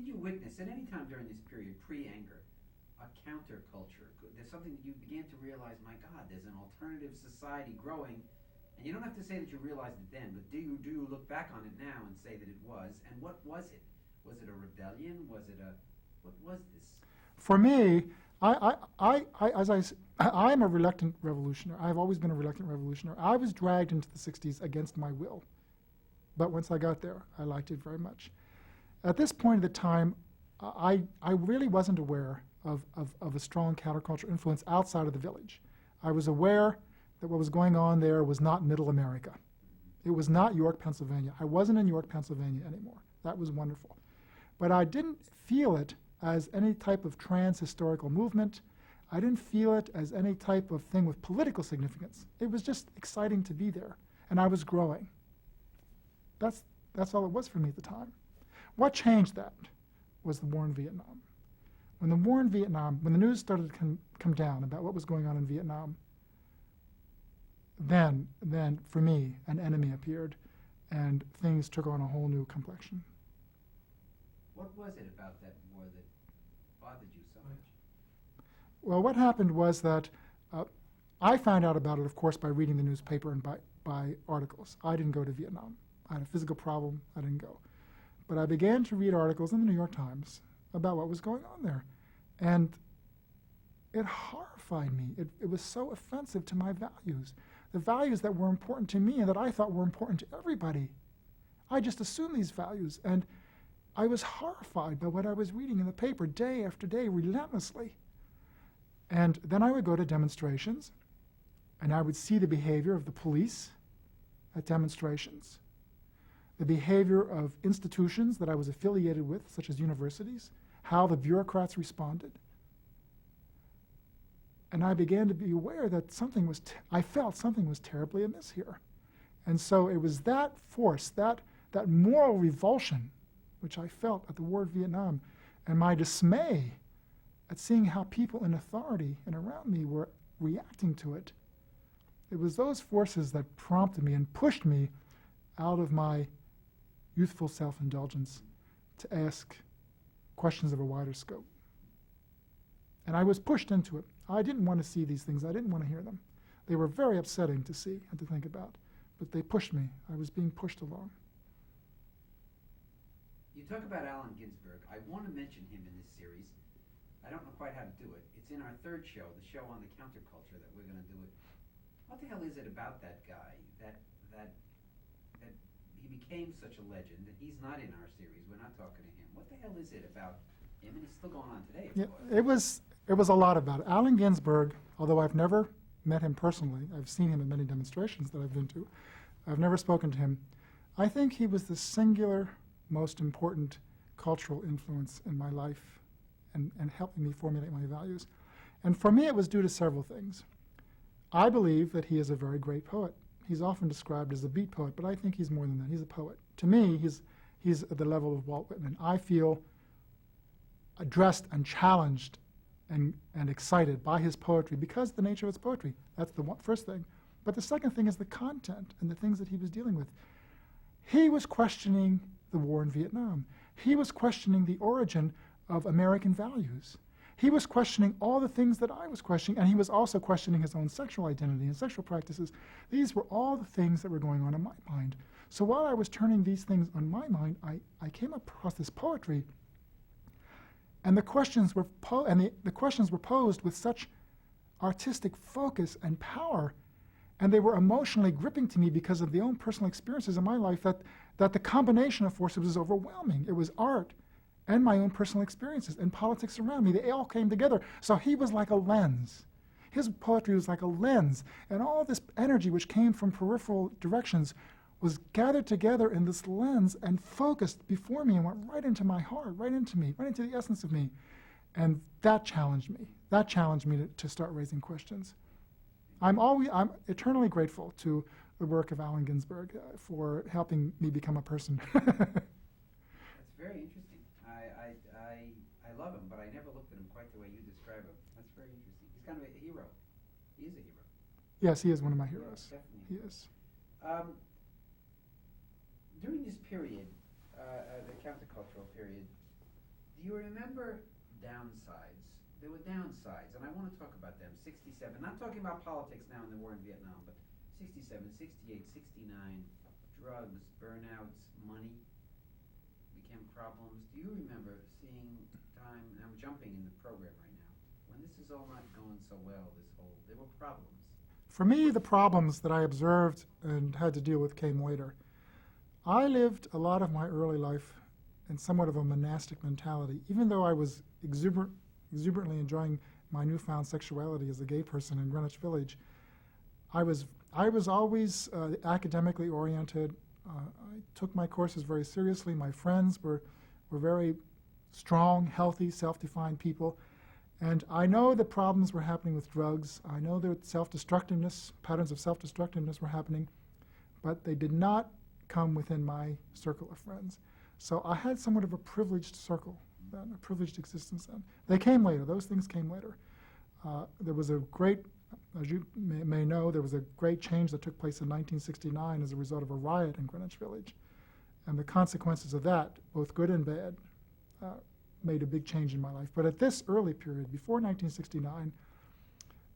Did you witness at any time during this period, pre-anger, a counterculture? There's something that you began to realize, my God, there's an alternative society growing, and you don't have to say that you realized it then, but do you look back on it now and say that it was? And what was it? Was it a rebellion? What was this? For me, I'm a reluctant revolutionary. I've always been a reluctant revolutionary. I was dragged into the 60s against my will. But once I got there, I liked it very much. At this point of the time, I really wasn't aware of a strong counterculture influence outside of the village. I was aware that what was going on there was not Middle America. It was not York, Pennsylvania. I wasn't in York, Pennsylvania anymore. That was wonderful. But I didn't feel it as any type of trans-historical movement. I didn't feel it as any type of thing with political significance. It was just exciting to be there, and I was growing. That's all it was for me at the time. What changed that was the war in Vietnam. When the news started to come down about what was going on in Vietnam, then for me, an enemy appeared, and things took on a whole new complexion. What was it about that war that bothered you so much? Well, what happened was that I found out about it, of course, by reading the newspaper and by articles. I didn't go to Vietnam. I had a physical problem. I didn't go. But I began to read articles in the New York Times about what was going on there. And it horrified me. It was so offensive to my values, the values that were important to me and that I thought were important to everybody. I just assumed these values, and I was horrified by what I was reading in the paper day after day, relentlessly. And then I would go to demonstrations, and I would see the behavior of the police at demonstrations, the behavior of institutions that I was affiliated with, such as universities, how the bureaucrats responded. And I began to be aware that I felt something was terribly amiss here. And so it was that force, that moral revulsion, which I felt at the war in Vietnam, and my dismay at seeing how people in authority and around me were reacting to it. It was those forces that prompted me and pushed me out of my youthful self-indulgence to ask questions of a wider scope. And I was pushed into it. I didn't want to see these things. I didn't want to hear them. They were very upsetting to see and to think about, but they pushed me. I was being pushed along. You talk about Allen Ginsberg. I want to mention him in this series. I don't know quite how to do it. It's in our third show, the show on the counterculture, that we're going to do it. What the hell is it about that guy that he became such a legend that he's not in our series? We're not talking to him. What the hell is it about him? And he's still going on today, of course. It was a lot about it. Allen Ginsberg, although I've never met him personally, I've seen him at many demonstrations that I've been to, I've never spoken to him. I think he was the singular most important cultural influence in my life and helping me formulate my values. And for me, it was due to several things. I believe that he is a very great poet. He's often described as a beat poet, but I think he's more than that. He's a poet. To me, he's at the level of Walt Whitman. I feel addressed and challenged and excited by his poetry because of the nature of his poetry. That's the first thing. But the second thing is the content and the things that he was dealing with. He was questioning the war in Vietnam. He was questioning the origin of American values. He was questioning all the things that I was questioning, and he was also questioning his own sexual identity and sexual practices. These were all the things that were going on in my mind. So while I was turning these things on my mind, I came across this poetry, and the questions were posed with such artistic focus and power, and they were emotionally gripping to me because of the own personal experiences in my life that the combination of forces was overwhelming. It was art and my own personal experiences and politics around me. They all came together. So he was like a lens. His poetry was like a lens, and all this energy which came from peripheral directions was gathered together in this lens and focused before me and went right into my heart, right into me, right into the essence of me. And that challenged me. That challenged me to start raising questions. I'm eternally grateful to the work of Allen Ginsberg for helping me become a person. That's very interesting. I love him, but I never looked at him quite the way you describe him. That's very interesting. He's kind of a hero. He is a hero. Yes, he is one of my heroes. Yeah, definitely. He is. During this period, the countercultural period, Do you remember downsides? There were downsides, and I want to talk about them. 67, not talking about politics now in the war in Vietnam, but 67, 68, 69, drugs, burnouts, money became problems. Do you remember seeing time, and I'm jumping in the program right now, when this is all not going so well, there were problems? For me, the problems that I observed and had to deal with came later. I lived a lot of my early life in somewhat of a monastic mentality. Even though I was exuberantly enjoying my newfound sexuality as a gay person in Greenwich Village, I was always academically oriented. I took my courses very seriously. My friends were very strong, healthy, self-defined people. And I know that problems were happening with drugs. I know that self-destructiveness, patterns of self-destructiveness were happening, but they did not come within my circle of friends. So I had somewhat of a privileged circle, a privileged existence then. They came later. Those things came later. There was a great, as you may know, there was a great change that took place in 1969 as a result of a riot in Greenwich Village. And the consequences of that, both good and bad, made a big change in my life. But at this early period, before 1969,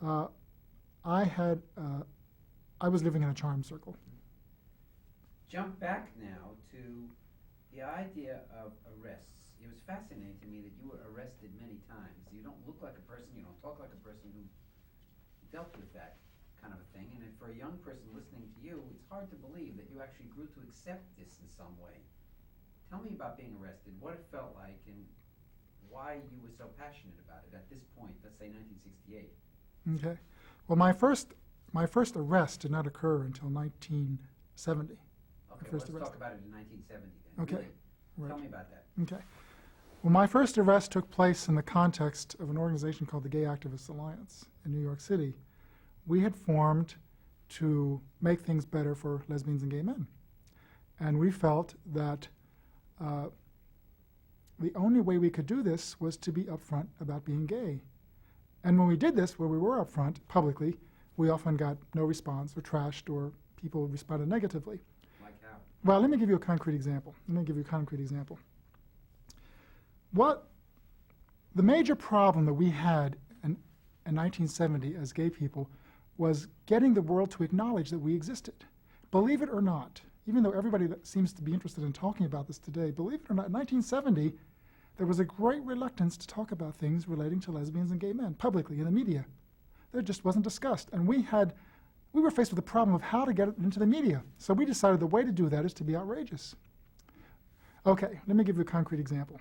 I was living in a charm circle. Jump back now to the idea of arrests. It was fascinating to me that you were arrested many times. You don't look like a person, you don't talk like a person who dealt with that kind of a thing. And for a young person listening to you, it's hard to believe that you actually grew to accept this in some way. Tell me about being arrested, what it felt like, and why you were so passionate about it at this point, let's say 1968. Okay. Well, my first arrest did not occur until 1970. Okay, let's talk about it in 1970 then. Okay. Really. Right. Tell me about that. Okay. Well, my first arrest took place in the context of an organization called the Gay Activists Alliance in New York City. We had formed to make things better for lesbians and gay men. And we felt that the only way we could do this was to be upfront about being gay. And when we did this, where we were upfront publicly, we often got no response or trashed or people responded negatively. Like how? Well, let me give you a concrete example. The major problem that we had in 1970 as gay people was getting the world to acknowledge that we existed. Believe it or not, even though everybody that seems to be interested in talking about this today, believe it or not, in 1970, there was a great reluctance to talk about things relating to lesbians and gay men publicly in the media. That just wasn't discussed. And we were faced with the problem of how to get it into the media. So we decided the way to do that is to be outrageous. Okay, let me give you a concrete example.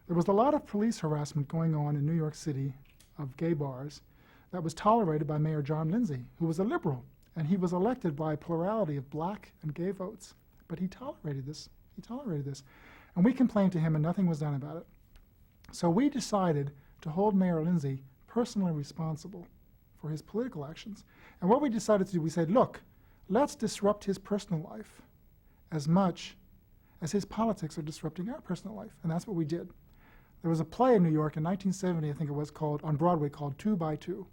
There was a lot of police harassment going on in New York City of gay bars that was tolerated by Mayor John Lindsay, who was a liberal, and he was elected by a plurality of black and gay votes. But he tolerated this. And we complained to him and nothing was done about it. So we decided to hold Mayor Lindsay personally responsible for his political actions. And what we decided to do, we said, look, let's disrupt his personal life as much as his politics are disrupting our personal life. And that's what we did. There was a play in New York in 1970, I think it was, on Broadway, called 2 by 2.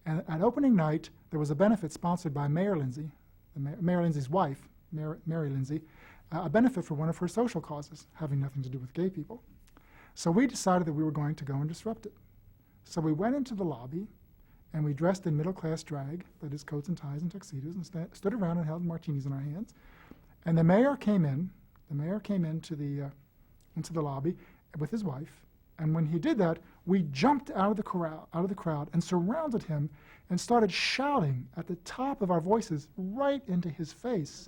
And at opening night, there was a benefit sponsored by Mayor Lindsay, Mayor Lindsay's wife, Mary Lindsay, a benefit for one of her social causes, having nothing to do with gay people. So we decided that we were going to go and disrupt it. So we went into the lobby, and we dressed in middle-class drag, that is coats and ties and tuxedos, and stood around and held martinis in our hands. And the mayor came into the lobby with his wife, and when he did that, we jumped out of the crowd and surrounded him and started shouting at the top of our voices right into his face,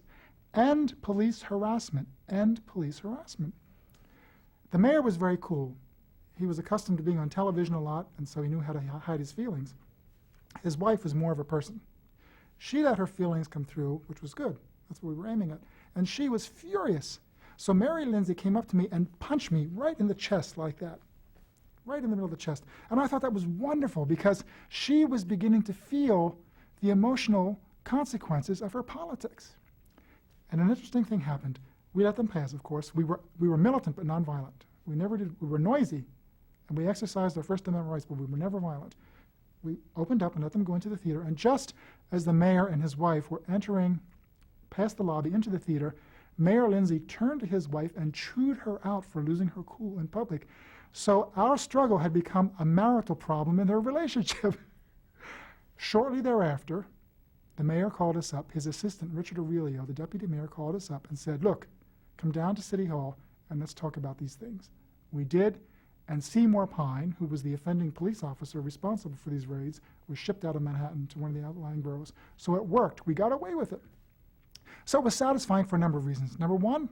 "End police harassment, end police harassment." The mayor was very cool. He was accustomed to being on television a lot, and so he knew how to hide his feelings. His wife was more of a person. She let her feelings come through, which was good. That's what we were aiming at. And she was furious. So Mary Lindsay came up to me and punched me right in the chest like that, right in the middle of the chest. And I thought that was wonderful because she was beginning to feel the emotional consequences of her politics. And an interesting thing happened. We let them pass, of course. We were militant but nonviolent. We were noisy, and we exercised our First Amendment rights, but we were never violent. We opened up and let them go into the theater, and just as the mayor and his wife were entering past the lobby into the theater, Mayor Lindsay turned to his wife and chewed her out for losing her cool in public. So our struggle had become a marital problem in their relationship. Shortly thereafter, the mayor called us up. His assistant, Richard Aurelio, the deputy mayor, called us up and said, look, come down to City Hall and let's talk about these things. We did, and Seymour Pine, who was the offending police officer responsible for these raids, was shipped out of Manhattan to one of the outlying boroughs. So it worked. We got away with it. So it was satisfying for a number of reasons. Number one,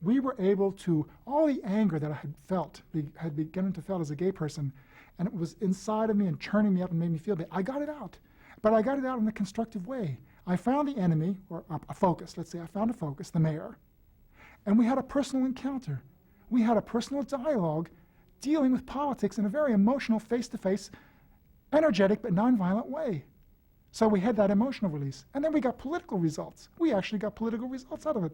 we were able to, all the anger that I had felt, had begun to feel as a gay person, and it was inside of me and churning me up and made me feel bad. I got it out, but I got it out in a constructive way. I found the enemy, or a focus, let's say I found a focus, the mayor, and we had a personal encounter. We had a personal dialogue dealing with politics in a very emotional, face-to-face, energetic but nonviolent way. So we had that emotional release. And then we got political results. We actually got political results out of it.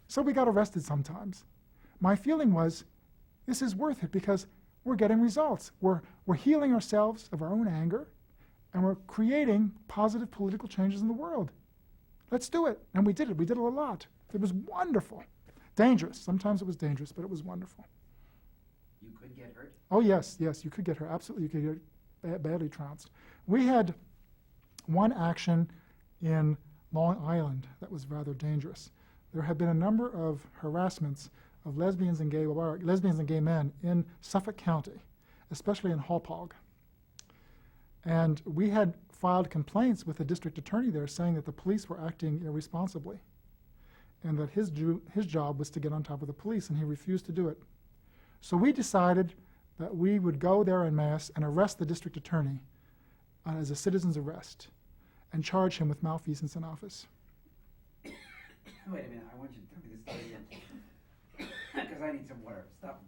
So we got arrested sometimes. My feeling was, this is worth it because we're getting results. We're healing ourselves of our own anger, and we're creating positive political changes in the world. Let's do it. And we did it. We did it a lot. It was wonderful. Dangerous. Sometimes it was dangerous, but it was wonderful. You could get hurt? Oh, yes, you could get hurt. Absolutely, you could get badly trounced. We had one action in Long Island that was rather dangerous. There had been a number of harassments of lesbians and gay men in Suffolk County, especially in Hauppauge. And we had filed complaints with the district attorney there saying that the police were acting irresponsibly and that his job was to get on top of the police, and he refused to do it. So we decided that we would go there en masse and arrest the district attorney as a citizen's arrest and charge him with malfeasance in office. Wait a minute, I want you to tell me this story again. Because I need some water. Stop.